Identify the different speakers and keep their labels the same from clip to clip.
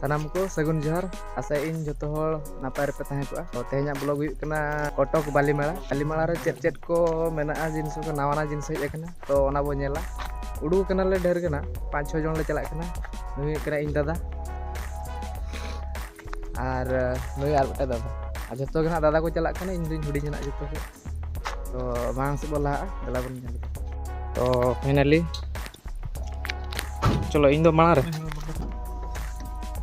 Speaker 1: सानाम को सगुन जोहर आशा इन जतो हर नापाय रे पे ताहे को तो तेहना ब्लॉग हुई कना कटक बालीमेला रे चेट को मेना जिनिस को नवाना जिनिस हेज कना तो ओना बो नेला उडू कना ले ढेर कना 5-6 जन ले चला कना नुई कना इन दादा और नुई आर बटा दादा आ जतो गना दादा को चला कना इन दिन हुडी जना जतो को तो बांग से बोला दला बन तो फाइनली चलो इन दो माना रे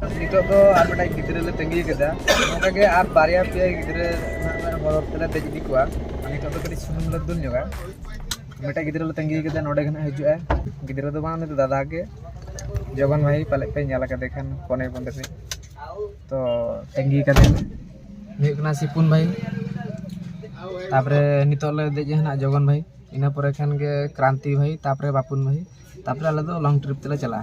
Speaker 1: नितो तो आर बटा गिदरे ले तंगी केदा ओका के आर बारिया पे गिदरे ना हरफ तले दे जदी कोआ नितो तो कडी सुनुम ले दुल जोगा मेटा गिदरे ले तंगी केदा नोडे गना हजु है गिदरे तो बांग दादा के जगन भाई पाले पे ᱧᱮᱞ ᱠᱟᱫᱮ खान कोने बंदे पे तो तंगी कदे हुई सिपुन भाई तापरे नितो ले देजे हना जगन भाई इना परे खान के क्रांति भाई तापरे बापुन भाई तापरे आले तो लॉन्ग ट्रिप तेले चला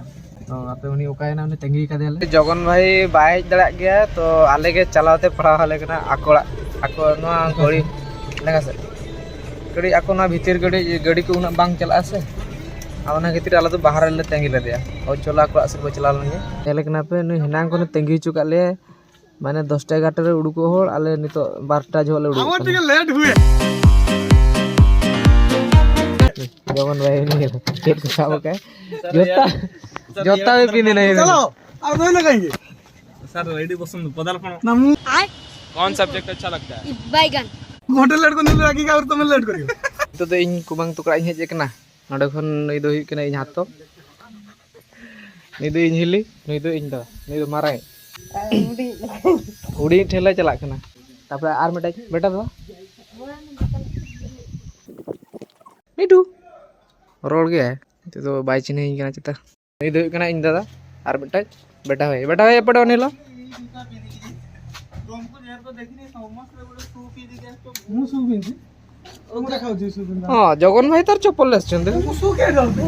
Speaker 1: तो आपे उनी ओकायना उनी तंगी कदेले जगन भाई बाय दड़ा गया तो आले के चलाते पड़ा हाले कना आकोड़ा आको नोआ गड़ी लगा से गड़ी आको ना भीतर गड़ी को उना बांग चला से आवना खातिर आले तो बाहर ले तंगी ले दिया और चला को असर को चला लंगे तेले कना पे नु हिनांग को तंगी चुका ले माने 10टा 11टा रे उडुको होड़ आले नितो 12टा जो ले उडुको आवा टिके लेट हुए जगन भाई ने केट को साव के जोता भी पीने नहीं चलो अब दो लगाएंगे सर रेडी पसंद पदार्पण कौन सब्जेक्ट अच्छा लगता है
Speaker 2: बैगन
Speaker 1: मोटे लेट को नहीं लगी का और तुम लेट करियो तो इन कुमांग तुकड़ा इन हेज एकना नडे खन नई दो हिकना इन हातो नई दो इन हिली नई दो इन दा नई दो माराय उडी ठेला चला कना तापर आर मेटा बेटा दो नीडू रोड गया तो बाय चिन्ह कना चिता नई दो कना इन दादा आर बेटा भाई एपटे ओनेलो हां जगन भाई तार चप्पल लेस चंदे सु के डलते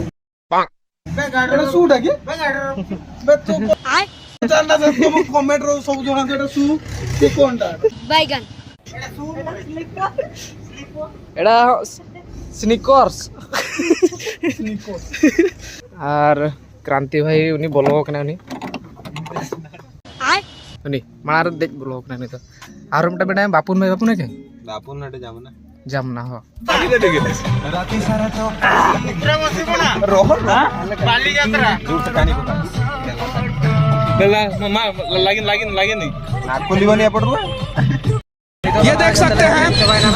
Speaker 1: पाक बे गाड़ी सु डाके बे गाड़ी बे तो आय जानना से तुम कमेंट रो सब जणा जेटा सु के कोनटा
Speaker 2: बैगन
Speaker 1: एडा स्नीकर्स और क्रांति भाई उनी बोलो कना उनी मार देज बोलो कना नि तो आर मटा बेटा बापुन भाई बापुन के
Speaker 3: बापुन नटे
Speaker 1: जामना हो
Speaker 3: राती सारा तो प्रवासी बना रोहन बाली यात्रा झूठ कहानी को बेला मामा लागिन नहीं नाकुली बनिया पड़ रहा
Speaker 4: ये देख सकते हैं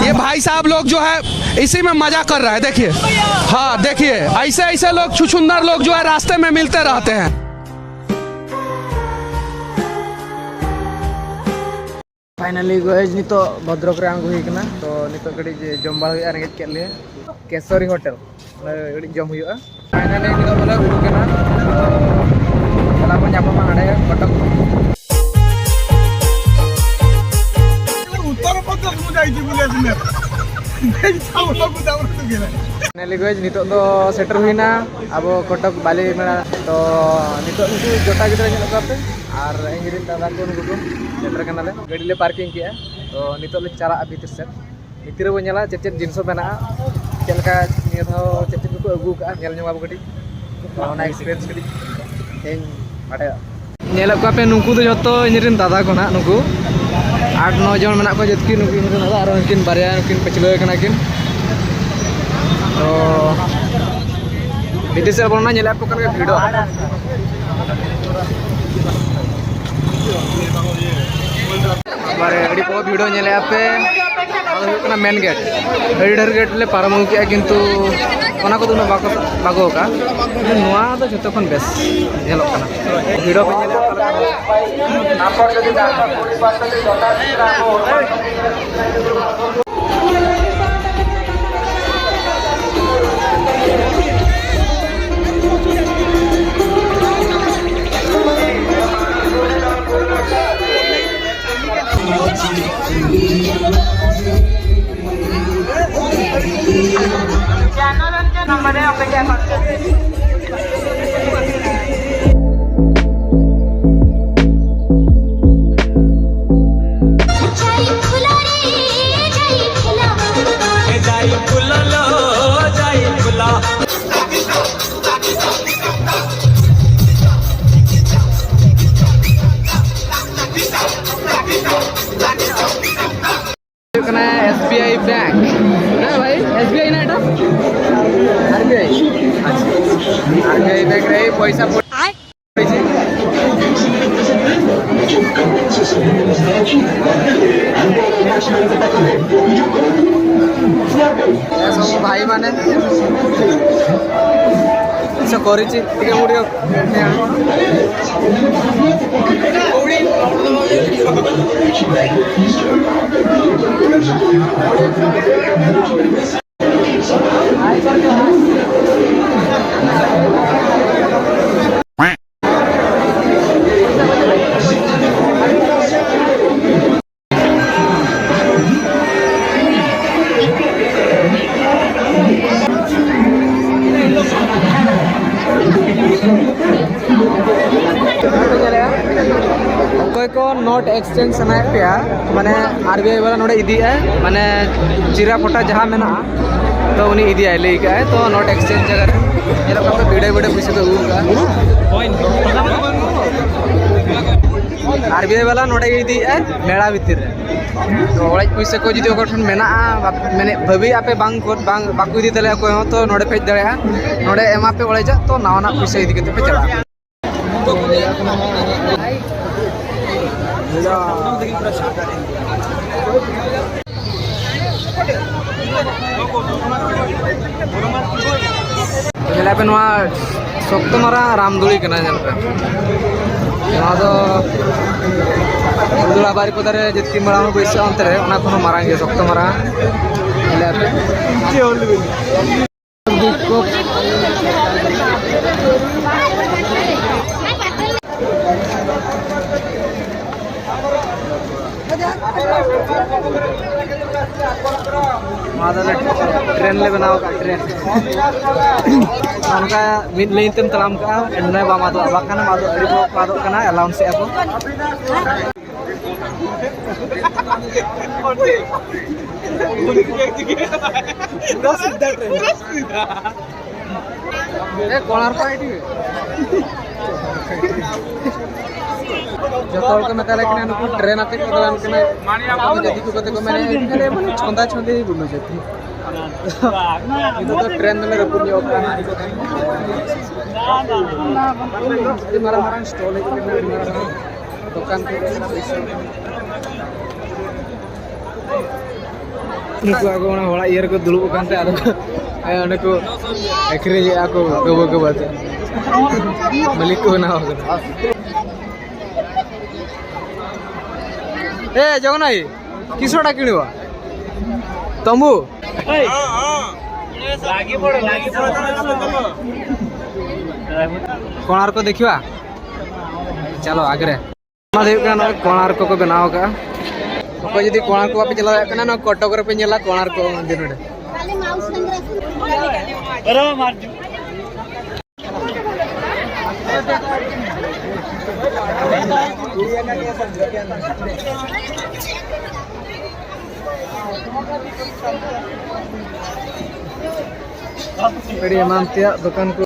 Speaker 4: ये भाई साहब लोग जो है इसी में मजा कर रहा है देखिए हाँ देखिए ऐसे लोग छुछुंदर लोग जो है रास्ते में मिलते रहते हैं
Speaker 1: फाइनली गोज नितो भद्रक रे आंगु हिकना तो नितो गडी जमबा हुई रेंगेज के लिए केसरी होटल गडी जम हुआ फाइनली नितो बोला उडु केना चला को जापा माडे कटक
Speaker 3: उत्तर प्रदेश में जाई छी बुले ने साउला को जावर तो गेला
Speaker 1: फाइनली गोज नितो तो सेटर हुईना अब कटक बाली मेला तो नितो नुकु जोटा गिदरा जन करते और इंगिरिन दादा को नुकु सेटर कनाले गाड़ी ले पार्किंग किया तो नितो ले चला भीतर से भीतर बो नेला चेट जिनसो बना चलका निया था चेट को अगु का नेल जोगा गडी तो ना एक्सपीरियंस गडी इन बाडे नेला को पे नुकु तो जतो इंगिरिन दादा को ना नुकु 8-9 जन मना को जतकी नुकु इंगिरिन दादा और उनकिन बारिया उनकिन पछलो कना किन तो भीतर से बोलना नेला को कर वीडियो हमारे अड़ी बहुत वीडियो नेले आपे ना मेन गेट अड़ी ढेर गेट ले पारम के किंतु ओना को दुना बागो का नोआ तो जतो खन बेस नेलो कना वीडियो पे नेले नापर जदी ना पूरी बात से जोटा नंबर है आपके क्या माने से करिछि टिके मुडियो कोई को नोट एक्सचेंज सनाय पे माने आरबीआई वाला नोडे इदी है माने चिरा फोटा जहां मेना तो उनी इदी है ले का है तो नोट एक्सचेंज जगह ये लोग पे वीडियो वीडियो पैसे पे हुआ आरबीआई वाला नोडे इदी है मेला भीतर तो ओळाज पैसे को जदी ओकर ठन मेना माने भबी आपे बांग बाकु इदी तले कोई हो तो नोडे पे दड़या नोडे एमा पे ओळाज तो नावना पैसे इदी के पे चला पे शक्त मारा रामदुड़ी के दुला बारीपदारे जितकी मेला बैसा अंतरे मारांगे शक्त मारा ट्रेन ले बनाओ का ट्रेन उनका मिड लाइन तेम तलाम का एन्ने बामा दो बाकाना मादो अड़ी को पादो कना अलाउंस से ako कोणार्क आईटी जतोल के मेता लेकिन अनु ट्रेन आते को दलान के जदी को कते को मैंने अरे माने छंदा छंदी बुनु जती itu tuh tren ले रपुनी ओका ये मारा स्टॉल के दुकान के नुकु आगो ना होला इयर को दुलुब कानते आदो अने को एक्रेज आको गबो गबाते मालिक को ना होगा ए जगनाई किसोटा किणवा तंबू कोणार्क देखिवा चलो आगे कोणार्क को बनाव का जी कोणार्क पे चला कटक पे कोणार्क मंदिर एमानतिया दुकान को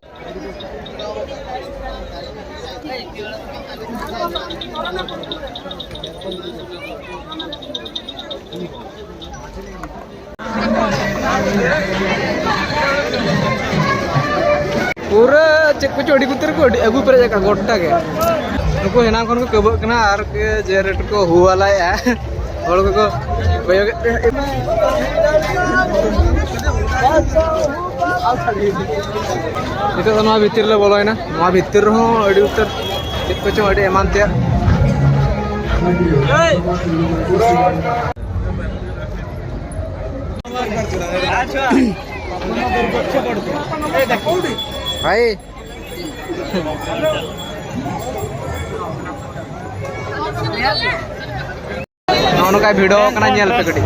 Speaker 1: पूरा चेक को चोड़ी कुतर को अगू पर जाका गोटा के नुको हेना खन को कबक कना आर के जे रेट को हुवाला है और को कोयो itu kan mau bitir le boleh na mau bitir ho adi utar itu cuma adi emantia hai nono kayak video kena nyel pe gede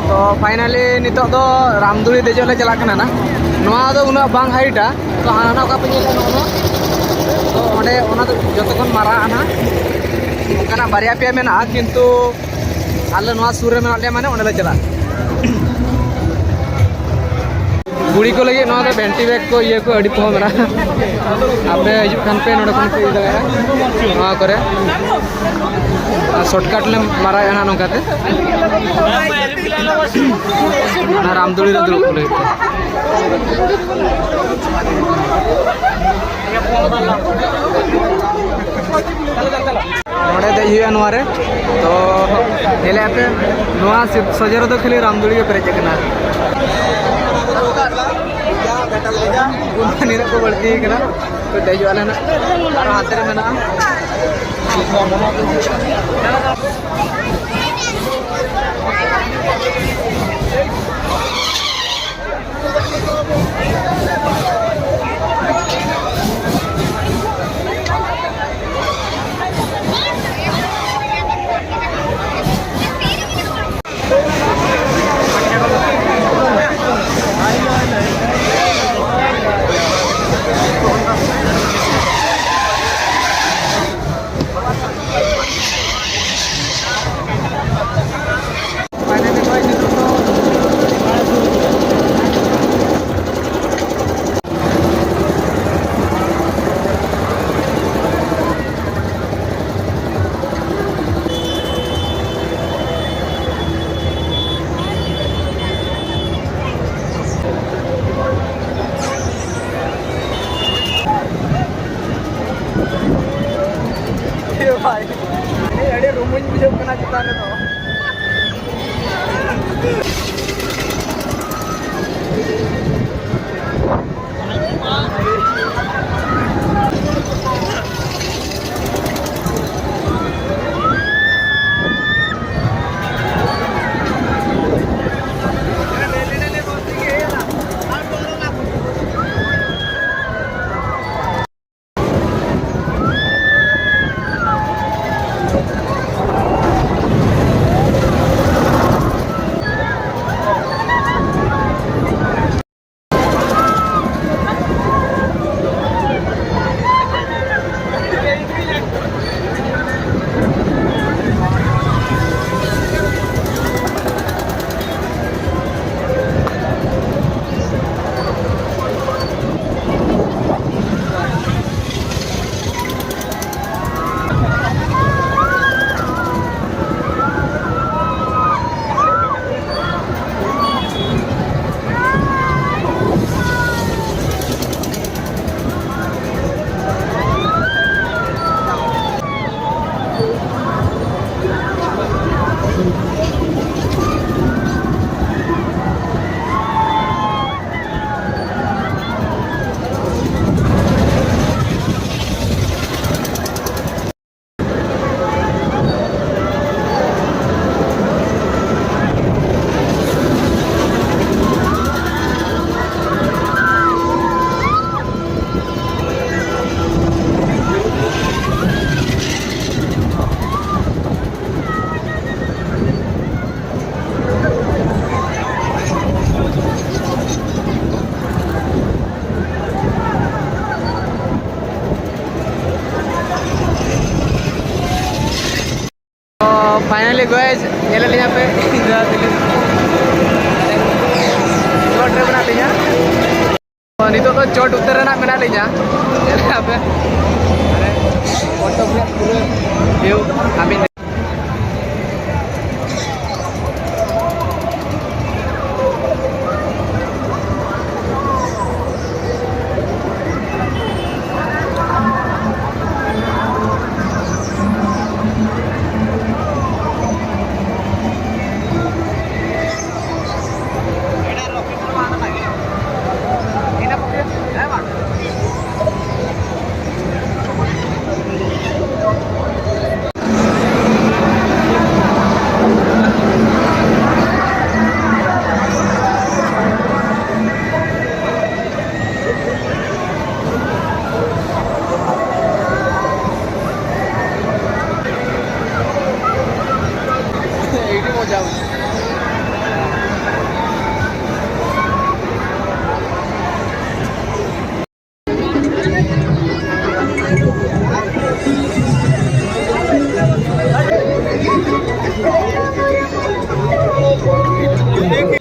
Speaker 1: तो फाइनली नितो दो रामदुड़ी देजो ले चला कना ना नोआ दो उना बांग हाइटा तो हाना का पे नेला नो तो ओंडे ओना तो जतो कोन मारा आना ओकना बारिया पे मेना किंतु आले नोआ सुरे में ले माने ओंडे ले चला गुड़ी को लगे नोआ दो बेंटी बैग को ये को अड़ी पो मेरा आपे हिजुक खान पे नोडे कोन पे इदा नोआ करे शॉर्टकट ले मारा एना नोकाते रामदुड़ी दुड़ुब ले नोडे dej huya noa re to ele ape noa sojero do khali ramduli ge perej kana gunani ko balti kana to dej wala na ar hate re mena भाई ini ada rumun bisa kena kita to finally guys nyala linya pe indra dili road trip na linya nito to chot utter na mena linya nyala pe are photo pura view kami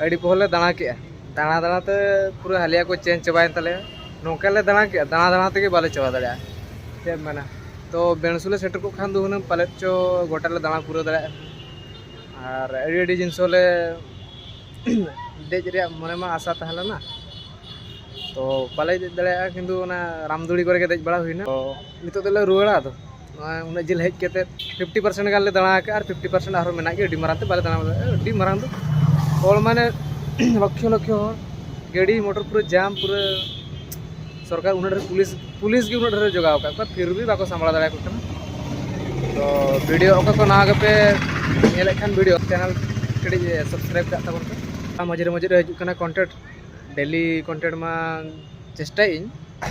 Speaker 1: अड़ी पहले दाणा के दाणा दाणा ते पूरा हलिया को change चबायन तले नौकाले दाणा के दाणा दाणा ते बाले चबा दाड़ा चेक मना तो बेणसुले सेटर को खान दो हुन पाले चो गोटाले दाणा पूरा दाड़ा और अड़ी अड़ी जिनसोले देज रे मने मा आशा तहला ना तो बाले देज दाड़ा किंतु ना रामदुड़ी करे के देज बड़ा हुइना तो नितो देले रुवाड़ा तो उन्हें जिल हेज के 50% गान ले दाड़ा के और 50% आरो मेना के माराते बाले दाड़ा अडी मारांग दो और माने लक्ष्य लक्ष्य गाड़ी मोटर पूरा जाम पूरा सरकार उन्हें पुलिस की उन्हें जगह का फिर भी बाको संभाला दाड़ा को तो वीडियो को ना पे खान वीडियो चैनल कड़ी सब्सक्राइब कर तबन पे मजे मजे हजना कंटेंट डेली कंटेंट मा चेष्टा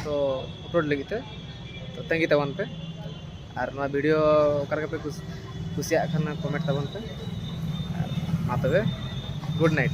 Speaker 1: तो अपलोड लगी तो तंगी तबन पे और ना वीडियो पे कुछ कुसिया खाना कमेंट तबन पे मा तबे गुड नाइट।